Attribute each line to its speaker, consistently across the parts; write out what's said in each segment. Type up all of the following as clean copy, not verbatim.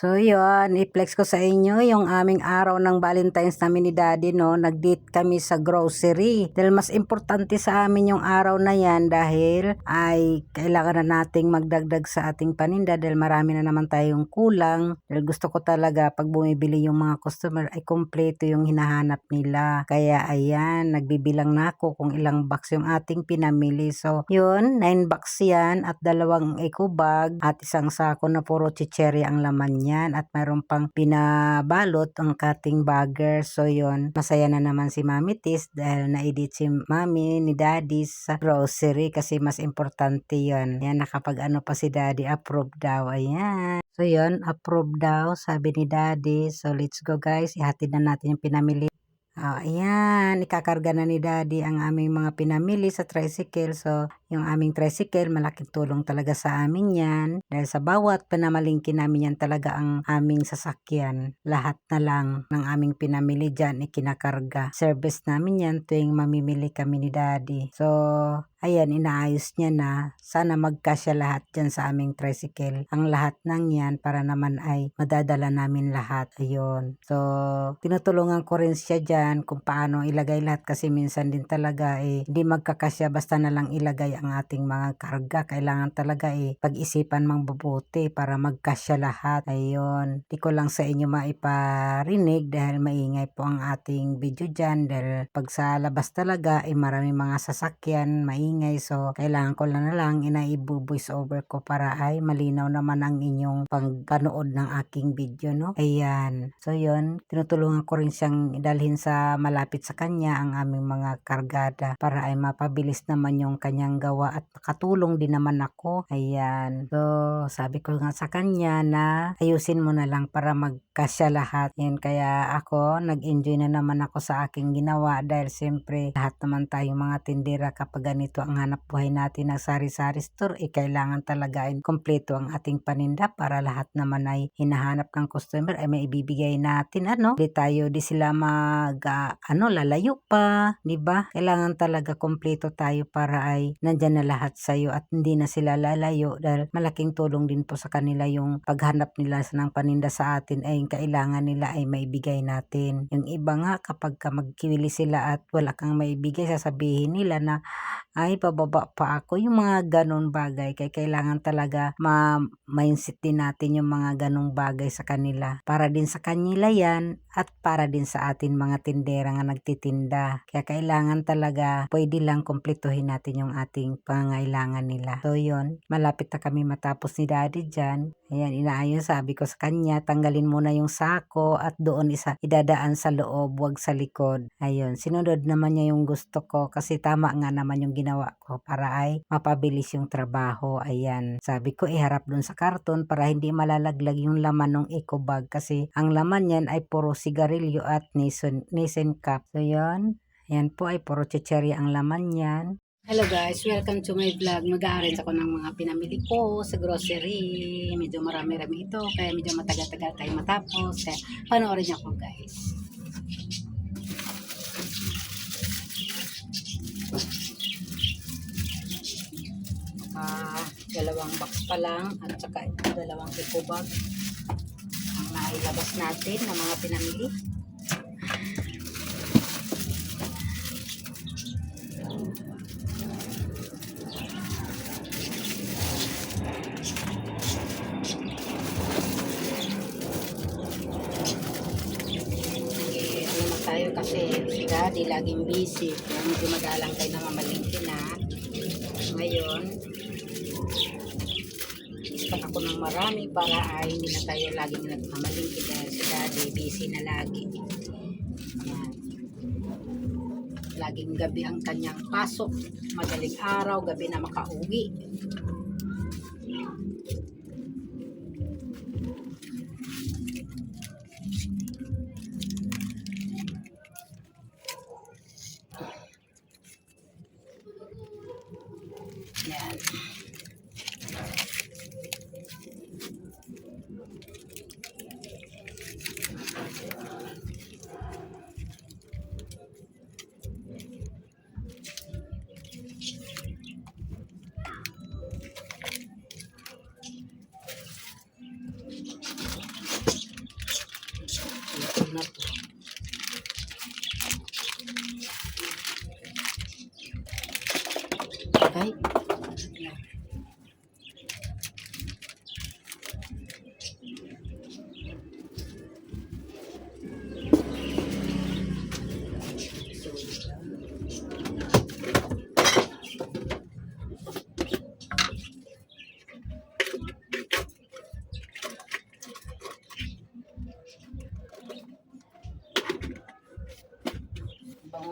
Speaker 1: So yun, i-flex ko sa inyo yung aming araw ng Valentine's namin ni Daddy, no. Nag-date kami sa grocery. Dahil mas importante sa amin yung araw na yan dahil ay kailangan na nating magdagdag sa ating paninda dahil marami na naman tayong kulang. Dahil gusto ko talaga pag bumibili yung mga customer ay kompleto yung hinahanap nila. Kaya ayan, nagbibilang na ako kung ilang box yung ating pinamili. So yun, 9 box yan at 2 eco bag at isang sako na puro chicherya ang laman niya. At mayroon pang pinabalot ang cutting bagger. So yun, masaya na naman si Mami Tis dahil na-edit si Mami ni Daddy sa grocery kasi mas importante yun. Yan, nakapag ano pa si Daddy, approve daw. Ayan. So yun, approve daw sabi ni Daddy. So let's go guys, ihatid na natin yung pinamili. Ayan, ikakarga na ni Daddy ang aming mga pinamili sa tricycle. So, yung aming tricycle, malaking tulong talaga sa amin yan. Dahil sa bawat pinamalingki namin yan talaga ang aming sasakyan. Lahat na lang ng aming pinamili dyan, ikinakarga. Service namin yan tuwing mamimili kami ni Daddy. So, ayan, inaayos niya na. Sana magkasya lahat dyan sa aming tricycle. Ang lahat ng yan para naman ay madadala namin lahat. Ayun. So, tinutulungan ko rin siya dyan kung paano ilagay lahat kasi minsan din talaga hindi magkakasya basta na lang ilagay ang ating mga karga. Kailangan talaga pag-isipan mang mabuti para magkasya lahat. Ayun. Di ko lang sa inyo maiparinig dahil maingay po ang ating video dyan dahil pag sa labas talaga marami mga sasakyan, maingay. So, kailangan ko na lang inaibu-voice over ko para ay malinaw naman ang inyong panood ng aking video, no? Ayan. So, yun. Tinutulungan ko rin siyang dalhin sa malapit sa kanya ang aming mga kargada para ay mapabilis naman yung kanyang gawa at makatulong din naman ako. Ayan. So, sabi ko nga sa kanya na ayusin mo na lang para magkasya lahat. Yan, kaya ako, nag-enjoy na naman ako sa aking ginawa dahil siyempre lahat naman tayong mga tindera kapag ganito ang hanap buhay natin ng sari-sari store, kailangan talaga kompleto ang ating paninda para lahat naman ay hinahanap ng customer ay may ibibigay natin, ano? Di sila lalayo pa, di ba? Kailangan talaga kompleto tayo para ay nandyan na lahat sa'yo at hindi na sila lalayo dahil malaking tulong din po sa kanila yung paghanap nila ng paninda sa atin ay kailangan nila ay maibigay natin. Yung iba nga kapag magkiwili sila at wala kang maibigay, sasabihin nila na ay pababa pa ako, yung mga ganong bagay. Kaya kailangan talaga mindset din natin yung mga ganong bagay sa kanila. Para din sa kanila yan at para din sa atin mga tindera nga nagtitinda. Kaya kailangan talaga pwede lang kumpletuhin natin yung ating pangailangan nila. So yun, malapit na kami matapos ni Daddy dyan. Ayan, inaayos, sabi ko sa kanya, tanggalin muna yung sako at doon idadaan sa loob, wag sa likod. Ayun, sinunod naman niya yung gusto ko kasi tama nga naman yung ginawa ko para ay mapabilis yung trabaho. Ayan, sabi ko iharap dun sa karton para hindi malalaglag yung laman ng eco bag kasi ang laman yan ay puro sigarilyo at Nissan cup. So yun, yan po ay puro chicherya ang laman yan. Hello guys, welcome to my vlog. Mag-a-arrange ako ng mga pinamili ko sa grocery. Medyo marami-rami ito, kaya medyo matagal-tagal tayo matapos. Kaya panoorin niyo ako guys. Dalawang box pa lang at saka 2 eco bag ang nailabas natin ng mga pinamili. Tayo kasi si Daddy laging busy kaya medyo madalang tayo na mamalingki na ngayon. Ispan ako ng marami para ay hindi na tayo laging nagmamalingki dahil si Daddy busy na lagi. Yan. Laging gabi ang kanyang pasok, madaling araw, gabi na makauwi. Yan.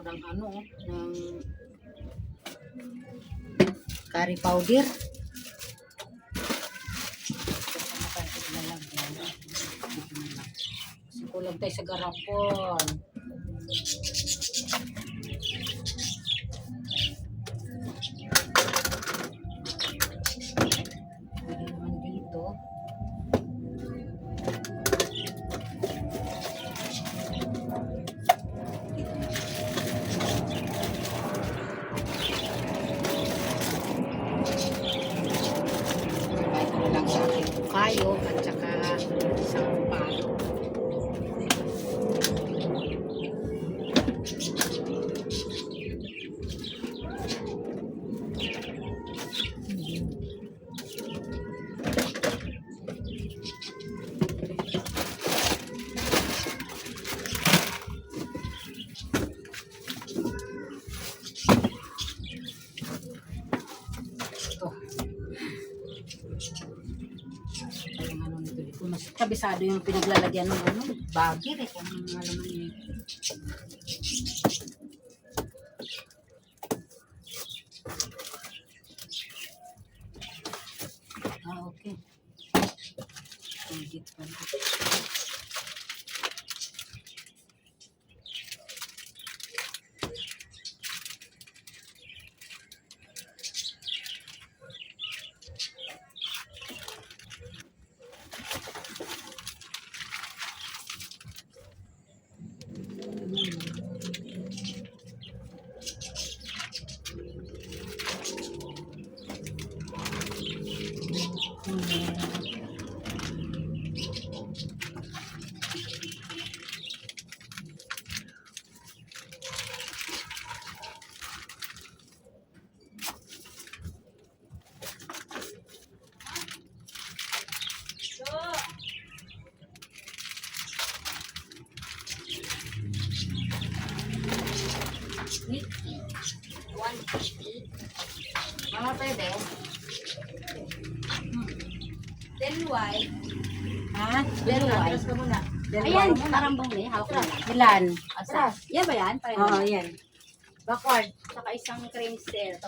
Speaker 1: ng ano, ng curry powder. Kasi kulang tayo sa garapon. Pwede naman dito. Kayo at saka sampa. Mas kabisado yung pinaglalagyan ng ano, bagir eh, kung ano naman yun. Okay. Legit pa. Mama, pwede?
Speaker 2: Then why?
Speaker 1: Ha?
Speaker 2: Then why?
Speaker 1: Atras ka muna.
Speaker 2: Ayan, parang bang hawak mo lang.
Speaker 1: Ilan?
Speaker 2: Asa? Yan ba yan? Parang
Speaker 1: Oo, yan.
Speaker 2: backward. Saka isang cream sale.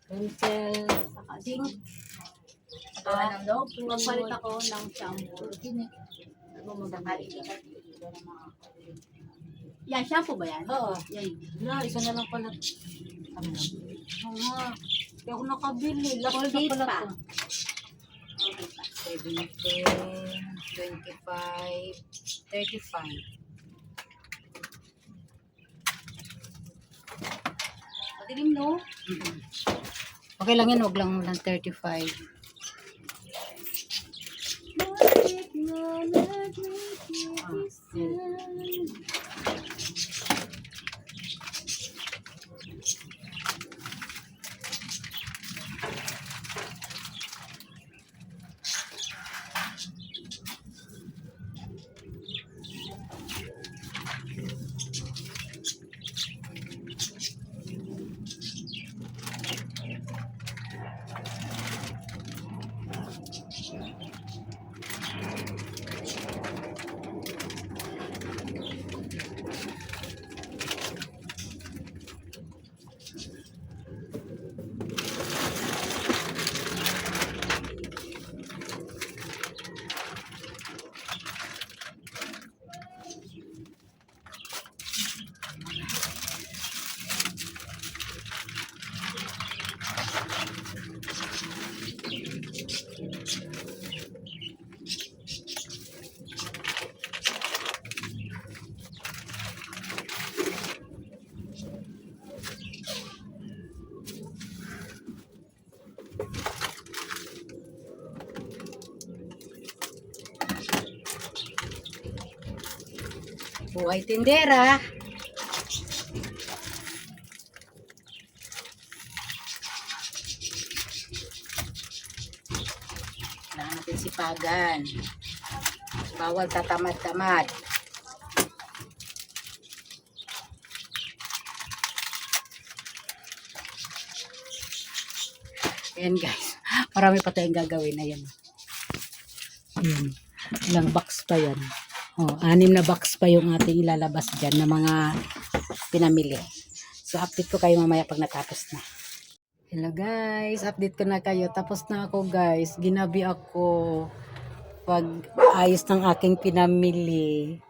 Speaker 1: Pencil.
Speaker 2: Saka sing. Saka ng dog. Magpalit ako ng shampoo. Yan, shampoo ba yan?
Speaker 1: Oo.
Speaker 2: Yan.
Speaker 1: Wala, isa na lang pala. Ano? Oo nga. Kaya ako nakabili. Last na
Speaker 2: Colgate
Speaker 1: pala
Speaker 2: pa.
Speaker 1: to. 17, 25, 35.
Speaker 2: Madilim, no?
Speaker 1: Okay lang yan, wag lang 35. Buhay tindera. Kailangan natin sipagan. Bawal tatamad-tamad. Ayan guys. Marami pa tayong gagawin. Ayan. Ayan. Ilang box pa yan. Oh, 6 na box pa yung ating ilalabas dyan na mga pinamili. So, update ko kayo mamaya pag natapos na. Hello guys, update ko na kayo. Tapos na ako guys. Ginabi ako pag ayos ng aking pinamili.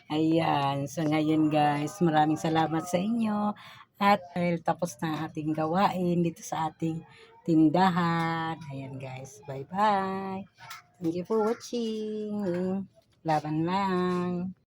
Speaker 1: Ayan. So, ngayon guys, maraming salamat sa inyo. At dahil tapos na ang ating gawain dito sa ating tindahan. Ayan guys, bye-bye. Thank you for watching. Laban lang.